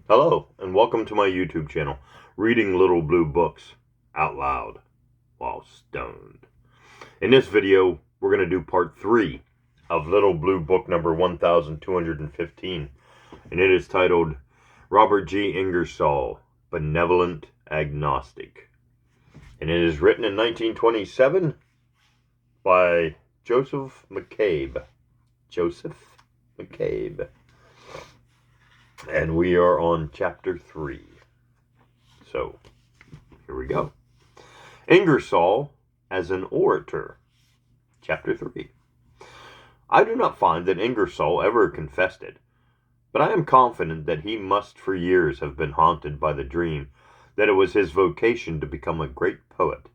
Hello, and welcome to my YouTube channel, Reading Little Blue Books Out Loud While Stoned. In this video, we're going to do part 3 of Little Blue Book number 1215, and it is titled Robert G. Ingersoll, Benevolent Agnostic. And it is written in 1927 by Joseph McCabe. And we are on chapter 3. So, here we go. Ingersoll as an orator. Chapter 3. I do not find that Ingersoll ever confessed it, but I am confident that he must for years have been haunted by the dream that it was his vocation to become a great poet.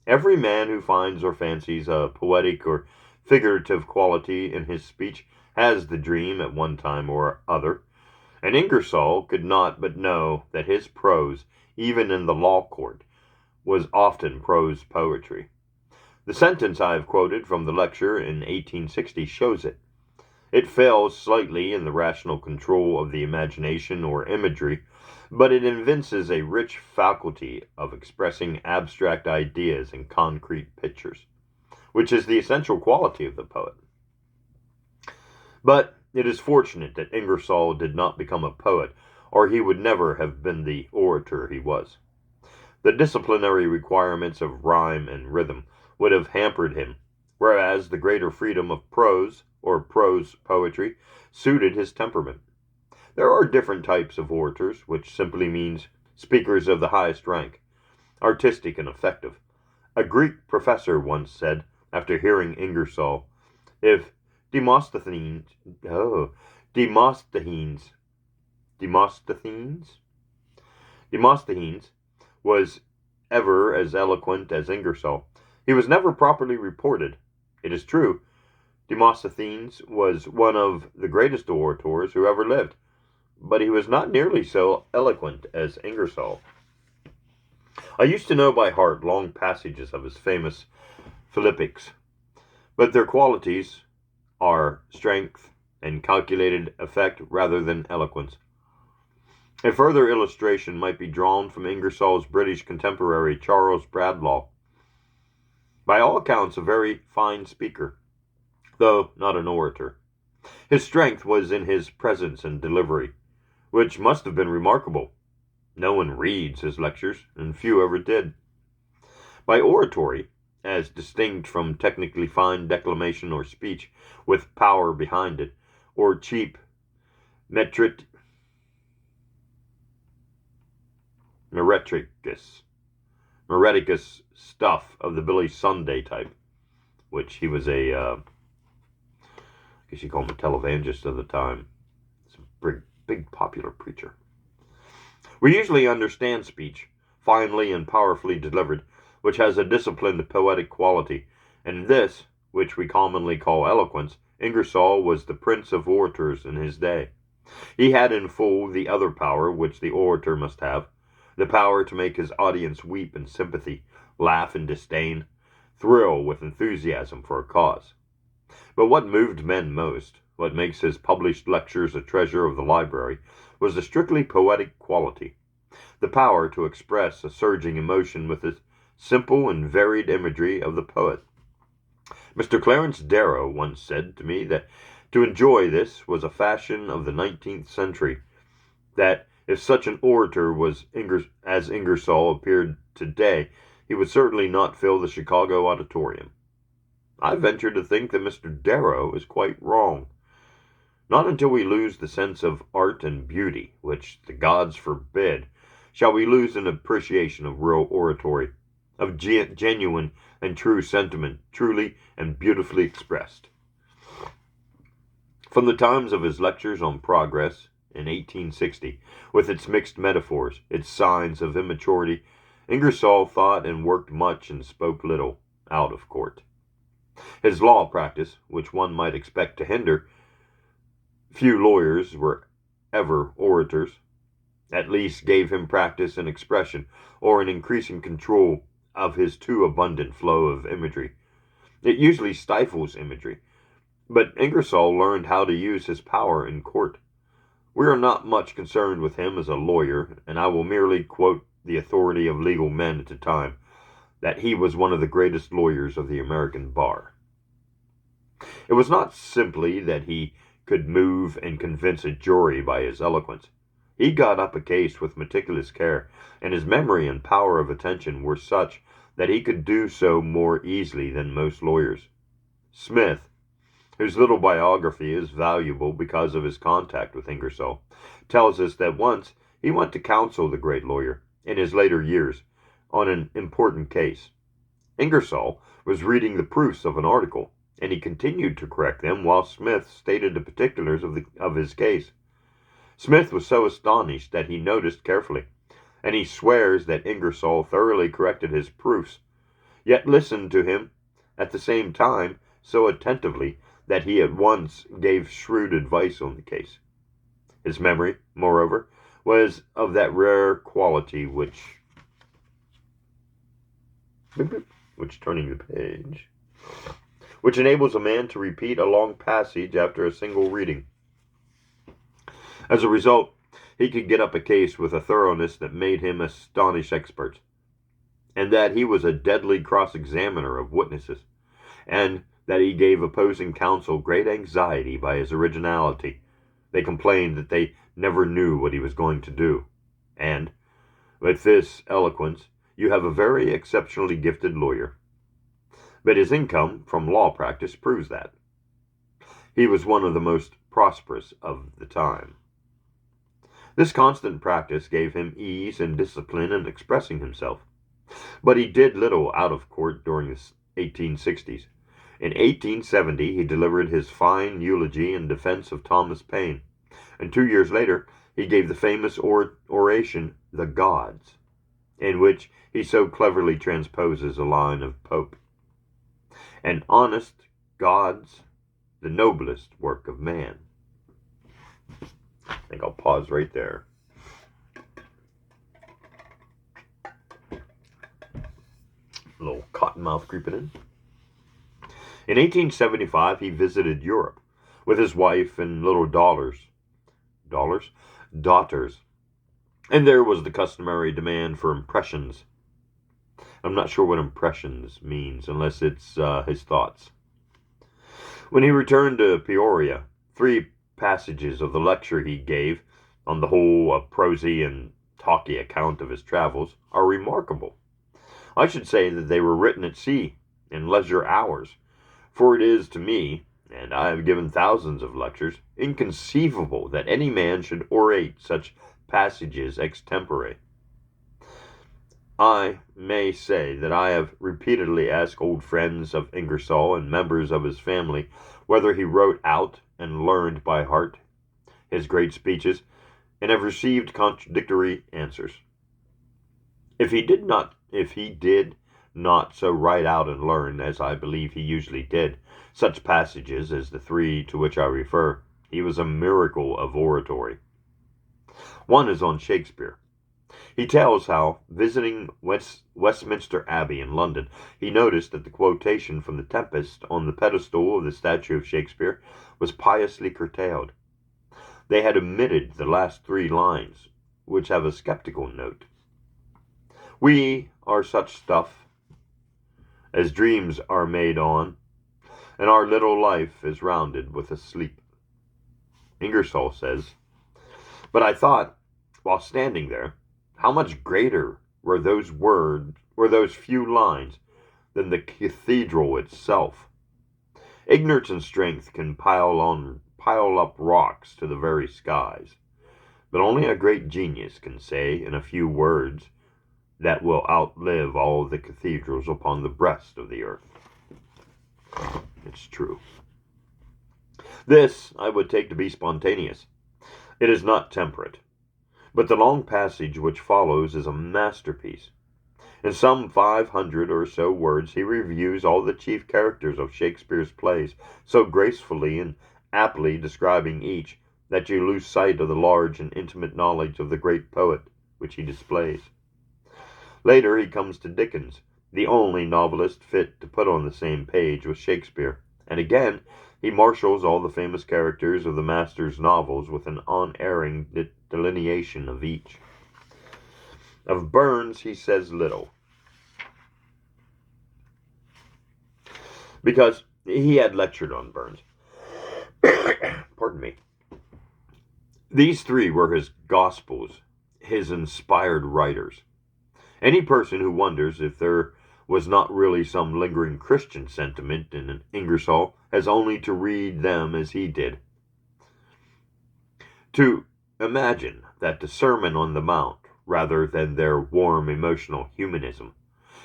Every man who finds or fancies a poetic or figurative quality in his speech has the dream at one time or other. And Ingersoll could not but know that his prose, even in the law court, was often prose poetry. The sentence I have quoted from the lecture in 1860 shows it. It fails slightly in the rational control of the imagination or imagery, but it evinces a rich faculty of expressing abstract ideas in concrete pictures, which is the essential quality of the poet. But it is fortunate that Ingersoll did not become a poet, or he would never have been the orator he was. The disciplinary requirements of rhyme and rhythm would have hampered him, whereas the greater freedom of prose, or prose poetry, suited his temperament. There are different types of orators, which simply means speakers of the highest rank, artistic and effective. A Greek professor once said, after hearing Ingersoll, if Demosthenes was ever as eloquent as Ingersoll, he was never properly reported. It is true, Demosthenes was one of the greatest orators who ever lived, but he was not nearly so eloquent as Ingersoll. I used to know by heart long passages of his famous Philippics, but their qualities are strength and calculated effect rather than eloquence. A further illustration might be drawn from Ingersoll's British contemporary Charles Bradlaugh. By all accounts a very fine speaker, though not an orator. His strength was in his presence and delivery, which must have been remarkable. No one reads his lectures, and few ever did. By oratory, as distinct from technically fine declamation or speech with power behind it, or cheap meretricous stuff of the Billy Sunday type, which he was I guess you call him a televangelist of the time. It's a big popular preacher. We usually understand speech, finely and powerfully delivered, which has a disciplined poetic quality, and this, which we commonly call eloquence, Ingersoll was the prince of orators in his day. He had in full the other power which the orator must have, the power to make his audience weep in sympathy, laugh in disdain, thrill with enthusiasm for a cause. But what moved men most, what makes his published lectures a treasure of the library, was the strictly poetic quality, the power to express a surging emotion with the simple and varied imagery of the poet. Mr. Clarence Darrow once said to me that to enjoy this was a fashion of the 19th century, that if such an orator was as Ingersoll appeared today, he would certainly not fill the Chicago auditorium. I venture to think that Mr. Darrow is quite wrong. Not until we lose the sense of art and beauty, which the gods forbid, shall we lose an appreciation of real oratory, of genuine and true sentiment, truly and beautifully expressed. From the times of his lectures on progress in 1860, with its mixed metaphors, its signs of immaturity, Ingersoll thought and worked much and spoke little, out of court. His law practice, which one might expect to hinder, few lawyers were ever orators, at least gave him practice in expression, or an increasing control of his too abundant flow of imagery. It usually stifles imagery, but Ingersoll learned how to use his power in court. We are not much concerned with him as a lawyer, and I will merely quote the authority of legal men at the time, that he was one of the greatest lawyers of the American bar. It was not simply that he could move and convince a jury by his eloquence. He got up a case with meticulous care, and his memory and power of attention were such that he could do so more easily than most lawyers. Smith, whose little biography is valuable because of his contact with Ingersoll, tells us that once he went to counsel the great lawyer, in his later years, on an important case. Ingersoll was reading the proofs of an article, and he continued to correct them while Smith stated the particulars of his case. Smith was so astonished that he noticed carefully, and he swears that Ingersoll thoroughly corrected his proofs, yet listened to him at the same time so attentively that he at once gave shrewd advice on the case. His memory, moreover, was of that rare quality which turning the page, which enables a man to repeat a long passage after a single reading. As a result, he could get up a case with a thoroughness that made him astonish experts, and that he was a deadly cross-examiner of witnesses, and that he gave opposing counsel great anxiety by his originality. They complained that they never knew what he was going to do. And, with this eloquence, you have a very exceptionally gifted lawyer. But his income from law practice proves that. He was one of the most prosperous of the time. This constant practice gave him ease and discipline in expressing himself. But he did little out of court during the 1860s. In 1870, he delivered his fine eulogy in defense of Thomas Paine, and 2 years later, he gave the famous oration, The Gods, in which he so cleverly transposes a line of Pope. An honest God's the noblest work of man. I think I'll pause right there. A little cottonmouth creeping in. In 1875, he visited Europe with his wife and little daughters. And there was the customary demand for impressions. I'm not sure what impressions means, unless it's his thoughts. When he returned to Peoria, 3 passages of the lecture he gave, on the whole a prosy and talky account of his travels, are remarkable. I should say that they were written at sea, in leisure hours, for it is to me, and I have given thousands of lectures, inconceivable that any man should orate such passages extempore. I may say that I have repeatedly asked old friends of Ingersoll and members of his family whether he wrote out and learned by heart his great speeches, and have received contradictory answers. If he did not so write out and learn, as I believe he usually did, such passages as the 3 to which I refer, he was a miracle of oratory. One is on Shakespeare. He tells how, visiting Westminster Abbey in London, he noticed that the quotation from The Tempest on the pedestal of the statue of Shakespeare was piously curtailed. They had omitted the last 3 lines, which have a skeptical note. We are such stuff as dreams are made on, and our little life is rounded with a sleep. Ingersoll says, but I thought, while standing there, how much greater were those few lines than the cathedral itself. Ignorance and strength can pile up rocks to the very skies, but only a great genius can say in a few words that will outlive all the cathedrals upon the breast of the earth. It's true. This I would take to be spontaneous. It is not temperate. But the long passage which follows is a masterpiece. In some 500 or so words, he reviews all the chief characters of Shakespeare's plays, so gracefully and aptly describing each that you lose sight of the large and intimate knowledge of the great poet which he displays. Later he comes to Dickens, the only novelist fit to put on the same page with Shakespeare, and again He marshals all the famous characters of the master's novels with an unerring delineation of each. Of Burns, he says little, because he had lectured on Burns. Pardon me. These three were his gospels, his inspired writers. Any person who wonders if there was not really some lingering Christian sentiment in Ingersoll has only to read them as he did. To imagine that the Sermon on the Mount, rather than their warm emotional humanism,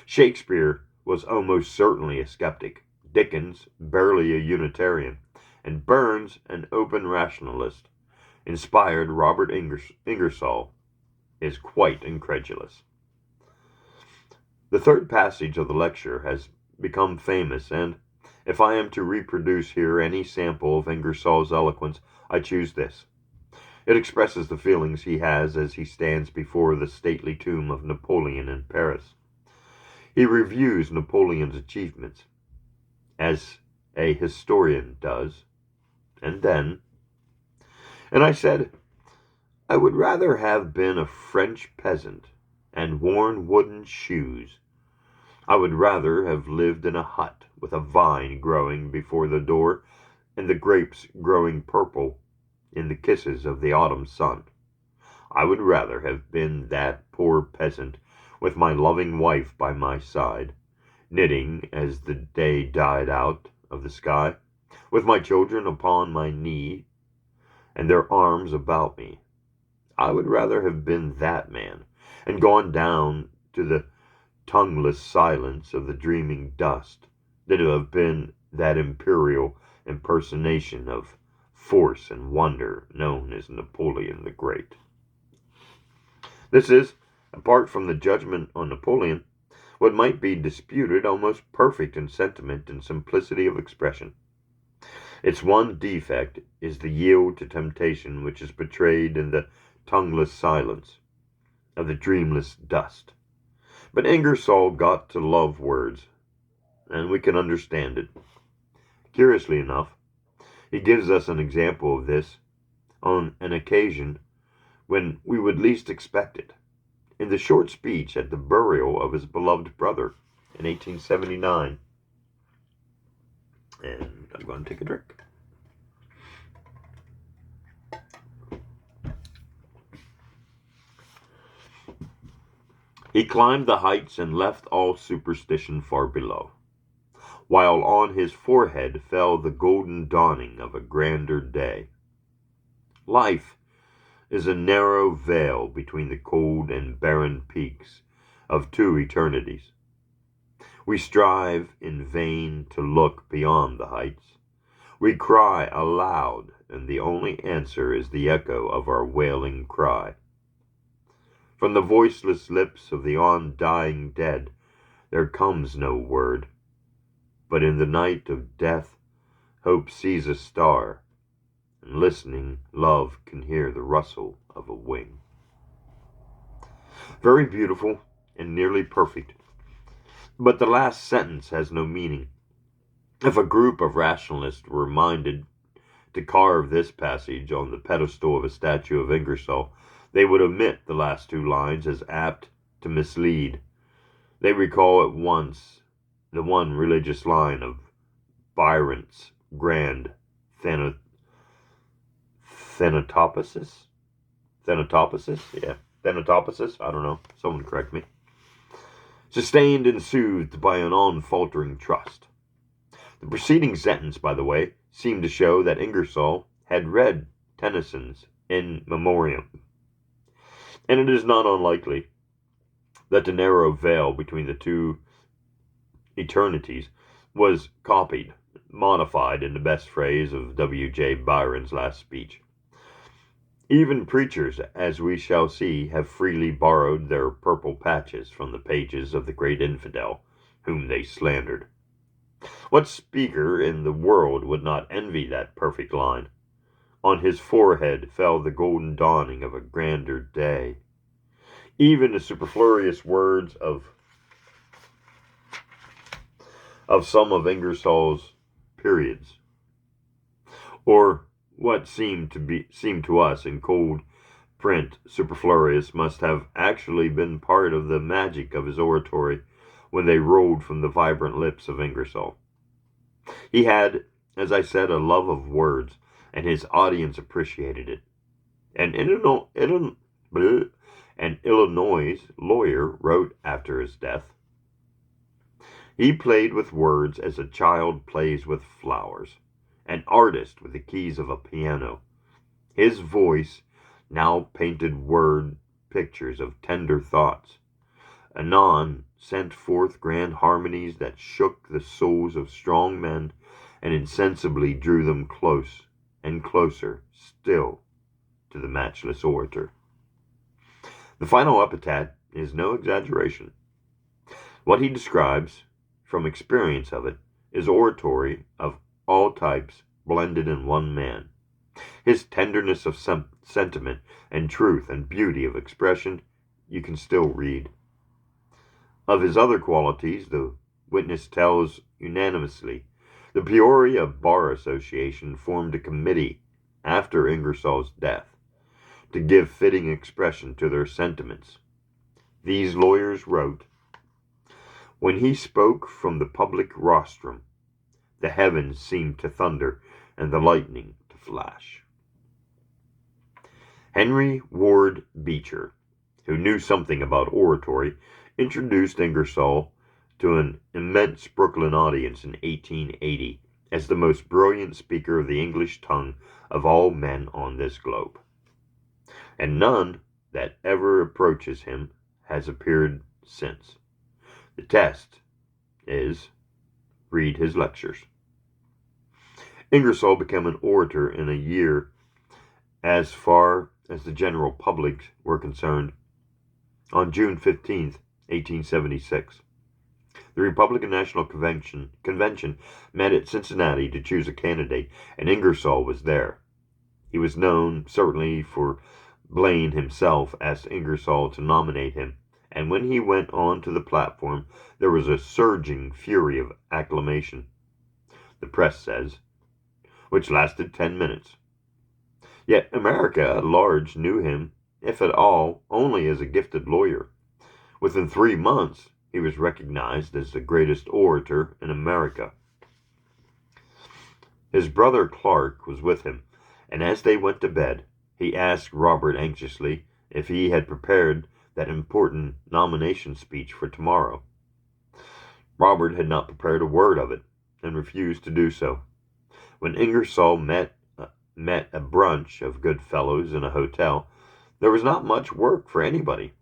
Shakespeare was almost certainly a skeptic, Dickens barely a Unitarian, and Burns an open rationalist, inspired Robert Ingersoll is quite incredulous. The third passage of the lecture has become famous, and if I am to reproduce here any sample of Ingersoll's eloquence, I choose this. It expresses the feelings he has as he stands before the stately tomb of Napoleon in Paris. He reviews Napoleon's achievements, as a historian does, and then, and I said, I would rather have been a French peasant and worn wooden shoes. I would rather have lived in a hut with a vine growing before the door and the grapes growing purple in the kisses of the autumn sun. I would rather have been that poor peasant with my loving wife by my side, knitting as the day died out of the sky, with my children upon my knee and their arms about me. I would rather have been that man, and gone down to the tongueless silence of the dreaming dust, than to have been that imperial impersonation of force and wonder known as Napoleon the Great. This is, apart from the judgment on Napoleon, what might be disputed almost perfect in sentiment and simplicity of expression. Its one defect is the yield to temptation which is betrayed in the tongueless silence of the dreamless dust. But Ingersoll got to love words, and we can understand it. Curiously enough, he gives us an example of this on an occasion when we would least expect it, in the short speech at the burial of his beloved brother in 1879. And I'm going to take a drink. He climbed the heights and left all superstition far below, while on his forehead fell the golden dawning of a grander day. Life is a narrow veil between the cold and barren peaks of two eternities. We strive in vain to look beyond the heights. We cry aloud, and the only answer is the echo of our wailing cry. From the voiceless lips of the undying dead there comes no word, but in the night of death hope sees a star, and listening love can hear the rustle of a wing. Very beautiful and nearly perfect, but the last sentence has no meaning. If a group of rationalists were minded to carve this passage on the pedestal of a statue of Ingersoll, they would omit the last two lines as apt to mislead. They recall at once the one religious line of Byron's grand Thanatopsis? Yeah, Thanatopsis? I don't know. Someone correct me. Sustained and soothed by an unfaltering trust. The preceding sentence, by the way, seemed to show that Ingersoll had read Tennyson's In Memoriam, and it is not unlikely that the narrow veil between the two eternities was copied, modified in the best phrase of W.J. Byron's last speech. Even preachers, as we shall see, have freely borrowed their purple patches from the pages of the great infidel whom they slandered. What speaker in the world would not envy that perfect line? On his forehead fell the golden dawning of a grander day. Even the superfluous words of some of Ingersoll's periods or what seemed to us in cold print superfluous must have actually been part of the magic of his oratory when they rolled from the vibrant lips of Ingersoll. He had, as I said, a love of words, and his audience appreciated it. An Illinois lawyer wrote after his death, "He played with words as a child plays with flowers, an artist with the keys of a piano. His voice now painted word pictures of tender thoughts, anon sent forth grand harmonies that shook the souls of strong men and insensibly drew them close and closer still to the matchless orator." The final epitaph is no exaggeration. What he describes, from experience of it, is oratory of all types blended in one man. His tenderness of sentiment and truth and beauty of expression you can still read. Of his other qualities, the witness tells unanimously. The Peoria Bar Association formed a committee after Ingersoll's death to give fitting expression to their sentiments. These lawyers wrote, "When he spoke from the public rostrum, the heavens seemed to thunder and the lightning to flash." Henry Ward Beecher, who knew something about oratory, introduced Ingersoll to an immense Brooklyn audience in 1880 as the most brilliant speaker of the English tongue of all men on this globe. And none that ever approaches him has appeared since. The test is, read his lectures. Ingersoll became an orator in a year as far as the general public were concerned. On June 15th, 1876, the Republican National Convention met at Cincinnati to choose a candidate, and Ingersoll was there. He was known, certainly, for Blaine himself asked Ingersoll to nominate him, and when he went on to the platform, there was a surging fury of acclamation, the press says, which lasted 10 minutes. Yet America at large knew him, if at all, only as a gifted lawyer. Within 3 months, he was recognized as the greatest orator in America. His brother Clark was with him, and as they went to bed, he asked Robert anxiously if he had prepared that important nomination speech for tomorrow. Robert had not prepared a word of it, and refused to do so. When Ingersoll met a bunch of good fellows in a hotel, there was not much work for anybody.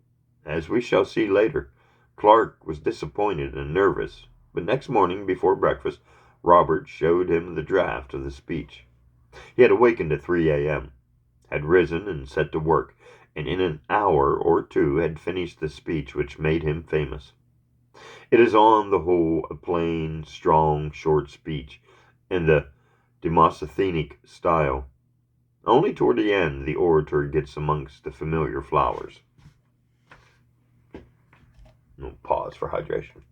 As we shall see later, Clark was disappointed and nervous, but next morning before breakfast, Robert showed him the draft of the speech. He had awakened at 3 a.m., had risen and set to work, and in an hour or two had finished the speech which made him famous. It is on the whole a plain, strong, short speech, in the Demosthenic style. Only toward the end the orator gets amongst the familiar flowers. No pause for hydration.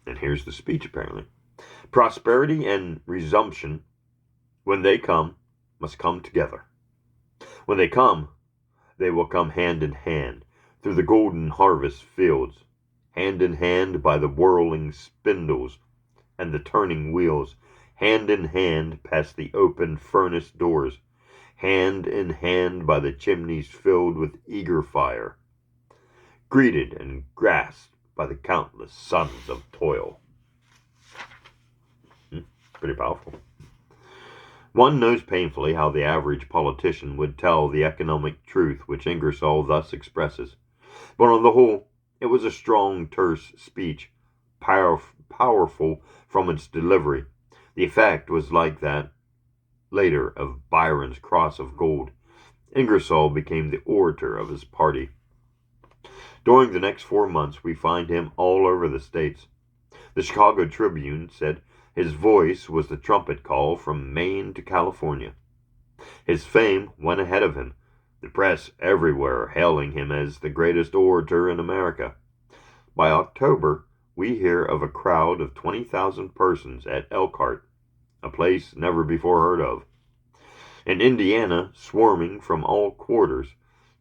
And here's the speech, apparently. Prosperity and resumption, when they come, must come together. When they come, they will come hand in hand through the golden harvest fields, hand in hand by the whirling spindles and the turning wheels, hand in hand past the open furnace doors, hand in hand by the chimneys filled with eager fire, greeted and grasped by the countless sons of toil. Pretty powerful. One knows painfully how the average politician would tell the economic truth which Ingersoll thus expresses. But on the whole, it was a strong, terse speech, powerful from its delivery. The effect was like that, later, of Byron's Cross of Gold. Ingersoll became the orator of his party. During the next 4 months, we find him all over the states. The Chicago Tribune said his voice was the trumpet call from Maine to California. His fame went ahead of him, the press everywhere hailing him as the greatest orator in America. By October, we hear of a crowd of 20,000 persons at Elkhart, a place never before heard of. In Indiana, swarming from all quarters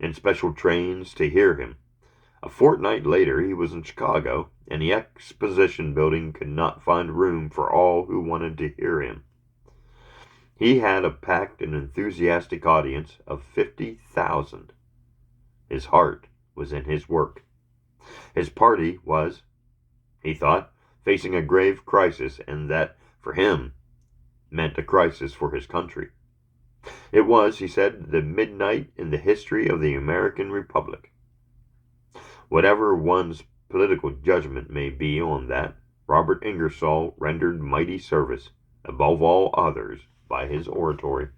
in special trains to hear him. A fortnight later, he was in Chicago, and the exposition building could not find room for all who wanted to hear him. He had a packed and enthusiastic audience of 50,000. His heart was in his work. His party was, he thought, facing a grave crisis, and that, for him, meant a crisis for his country. It was, he said, the midnight in the history of the American Republic. Whatever one's political judgment may be on that, Robert Ingersoll rendered mighty service, above all others, by his oratory.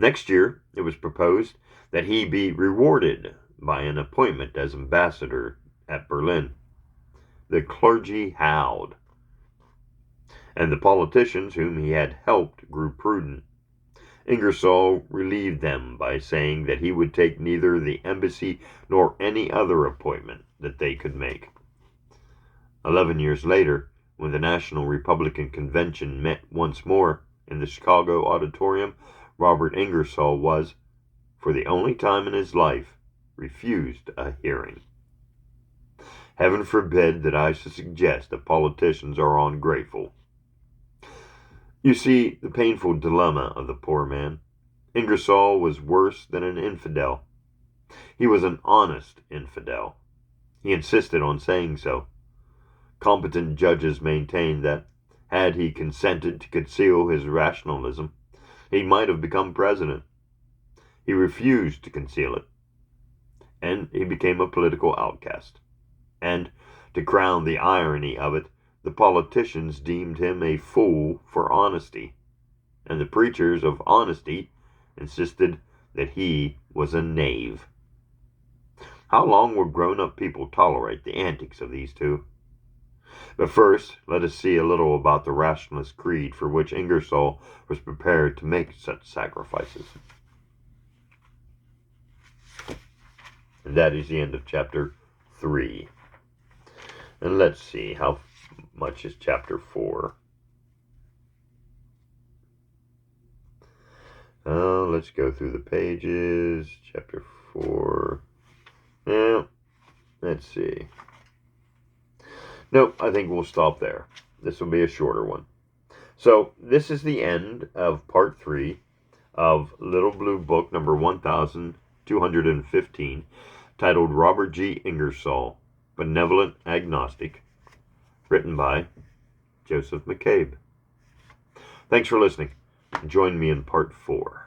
Next year, it was proposed that he be rewarded by an appointment as ambassador at Berlin. The clergy howled, and the politicians whom he had helped grew prudent. Ingersoll relieved them by saying that he would take neither the embassy nor any other appointment that they could make. 11 years later, when the National Republican Convention met once more in the Chicago auditorium, Robert Ingersoll was, for the only time in his life, refused a hearing. Heaven forbid that I should suggest that politicians are ungrateful. You see the painful dilemma of the poor man. Ingersoll was worse than an infidel. He was an honest infidel. He insisted on saying so. Competent judges maintained that, had he consented to conceal his rationalism, he might have become president. He refused to conceal it, and he became a political outcast. And, to crown the irony of it, the politicians deemed him a fool for honesty, and the preachers of honesty insisted that he was a knave. How long will grown-up people tolerate the antics of these two? But first, let us see a little about the rationalist creed for which Ingersoll was prepared to make such sacrifices. And that is the end of chapter 3. And let's see, how much is chapter 4? Let's go through the pages. Chapter 4. Yeah, let's see. Nope, I think we'll stop there. This will be a shorter one. So, this is the end of part 3 of Little Blue Book number 1215, titled Robert G. Ingersoll, Benevolent Agnostic, written by Joseph McCabe. Thanks for listening. Join me in part 4.